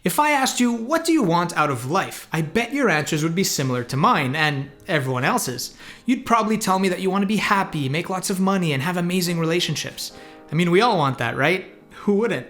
If I asked you, what do you want out of life? I bet your answers would be similar to mine and everyone else's. You'd probably tell me that you want to be happy, make lots of money, and have amazing relationships. I mean, we all want that, right? Who wouldn't?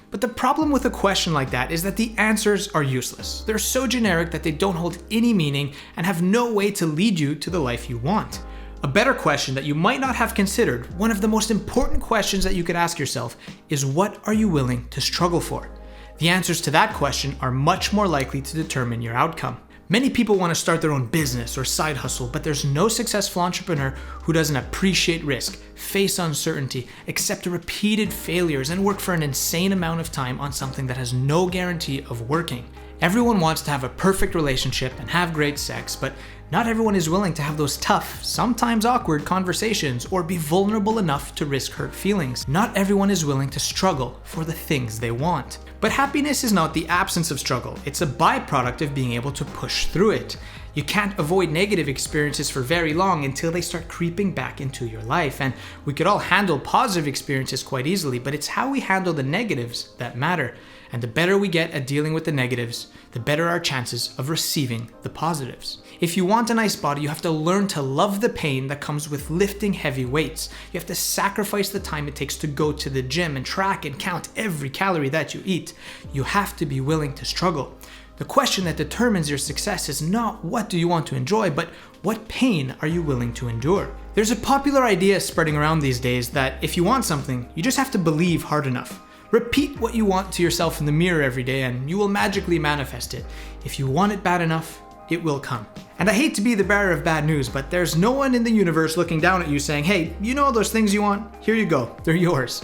But the problem with a question like that is that the answers are useless. They're so generic that they don't hold any meaning and have no way to lead you to the life you want. A better question that you might not have considered, one of the most important questions that you could ask yourself, is what are you willing to struggle for? The answers to that question are much more likely to determine your outcome. Many people want to start their own business or side hustle, but there's no successful entrepreneur who doesn't appreciate risk, face uncertainty, accept repeated failures, and work for an insane amount of time on something that has no guarantee of working. Everyone wants to have a perfect relationship and have great sex, but not everyone is willing to have those tough, sometimes awkward conversations or be vulnerable enough to risk hurt feelings. Not everyone is willing to struggle for the things they want. But happiness is not the absence of struggle. It's a byproduct of being able to push through it. You can't avoid negative experiences for very long until they start creeping back into your life. And we could all handle positive experiences quite easily, but it's how we handle the negatives that matter. And the better we get at dealing with the negatives, the better our chances of receiving the positives. If you want a nice body, you have to learn to love the pain that comes with lifting heavy weights. You have to sacrifice the time it takes to go to the gym and track and count every calorie that you eat. You have to be willing to struggle. The question that determines your success is not what do you want to enjoy, but what pain are you willing to endure? There's a popular idea spreading around these days that if you want something, you just have to believe hard enough. Repeat what you want to yourself in the mirror every day and you will magically manifest it. If you want it bad enough, it will come. And I hate to be the bearer of bad news, but there's no one in the universe looking down at you saying, hey, you know those things you want? Here you go, they're yours.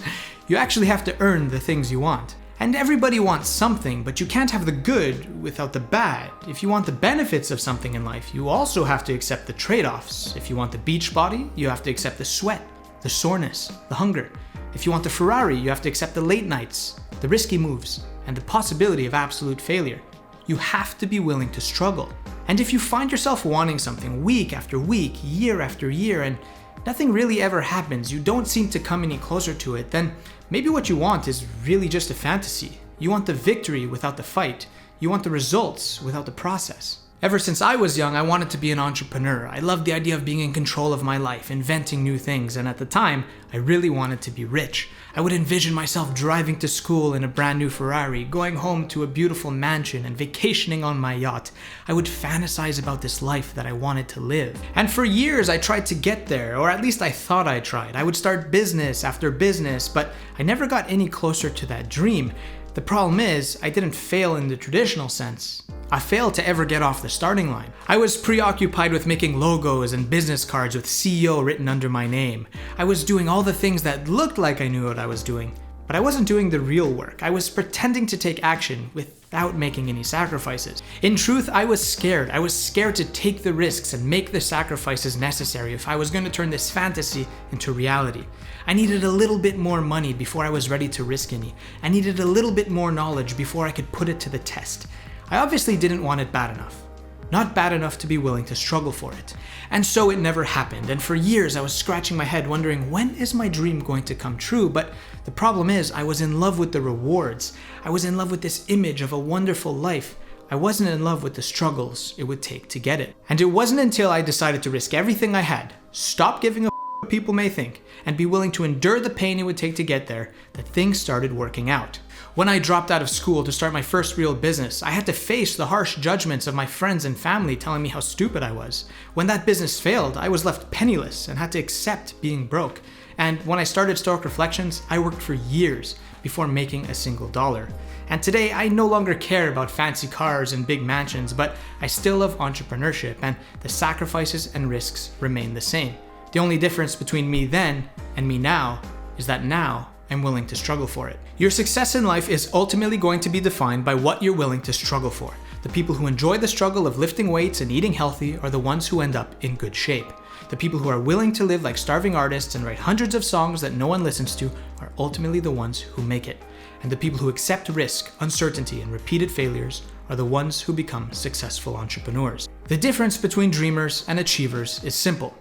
You actually have to earn the things you want. And everybody wants something, but you can't have the good without the bad. If you want the benefits of something in life, you also have to accept the trade-offs. If you want the beach body, you have to accept the sweat, the soreness, the hunger. If you want the Ferrari, you have to accept the late nights, the risky moves, and the possibility of absolute failure. You have to be willing to struggle. And if you find yourself wanting something week after week, year after year, and nothing really ever happens, you don't seem to come any closer to it, then maybe what you want is really just a fantasy. You want the victory without the fight. You want the results without the process. Ever since I was young, I wanted to be an entrepreneur. I loved the idea of being in control of my life, inventing new things, and at the time, I really wanted to be rich. I would envision myself driving to school in a brand new Ferrari, going home to a beautiful mansion, and vacationing on my yacht. I would fantasize about this life that I wanted to live. And for years, I tried to get there, or at least I thought I tried. I would start business after business, but I never got any closer to that dream. The problem is, I didn't fail in the traditional sense. I failed to ever get off the starting line. I was preoccupied with making logos and business cards with CEO written under my name. I was doing all the things that looked like I knew what I was doing, but I wasn't doing the real work. I was pretending to take action without making any sacrifices. In truth, I was scared. I was scared to take the risks and make the sacrifices necessary if I was going to turn this fantasy into reality. I needed a little bit more money before I was ready to risk any. I needed a little bit more knowledge before I could put it to the test. I obviously didn't want it bad enough. Not bad enough to be willing to struggle for it. And so it never happened. And for years I was scratching my head wondering, when is my dream going to come true? But the problem is, I was in love with the rewards. I was in love with this image of a wonderful life. I wasn't in love with the struggles it would take to get it. And it wasn't until I decided to risk everything I had, stop giving a what people may think, and be willing to endure the pain it would take to get there, that things started working out. When I dropped out of school to start my first real business, I had to face the harsh judgments of my friends and family telling me how stupid I was. When that business failed, I was left penniless and had to accept being broke. And when I started Stoic Reflections, I worked for years before making a single dollar. And today, I no longer care about fancy cars and big mansions, but I still love entrepreneurship, and the sacrifices and risks remain the same. The only difference between me then and me now is that now I'm willing to struggle for it. Your success in life is ultimately going to be defined by what you're willing to struggle for. The people who enjoy the struggle of lifting weights and eating healthy are the ones who end up in good shape. The people who are willing to live like starving artists and write hundreds of songs that no one listens to are ultimately the ones who make it. And the people who accept risk, uncertainty, and repeated failures are the ones who become successful entrepreneurs. The difference between dreamers and achievers is simple.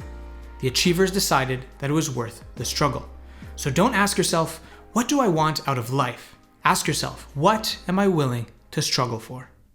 The achievers decided that it was worth the struggle. So don't ask yourself, what do I want out of life? Ask yourself, what am I willing to to struggle for.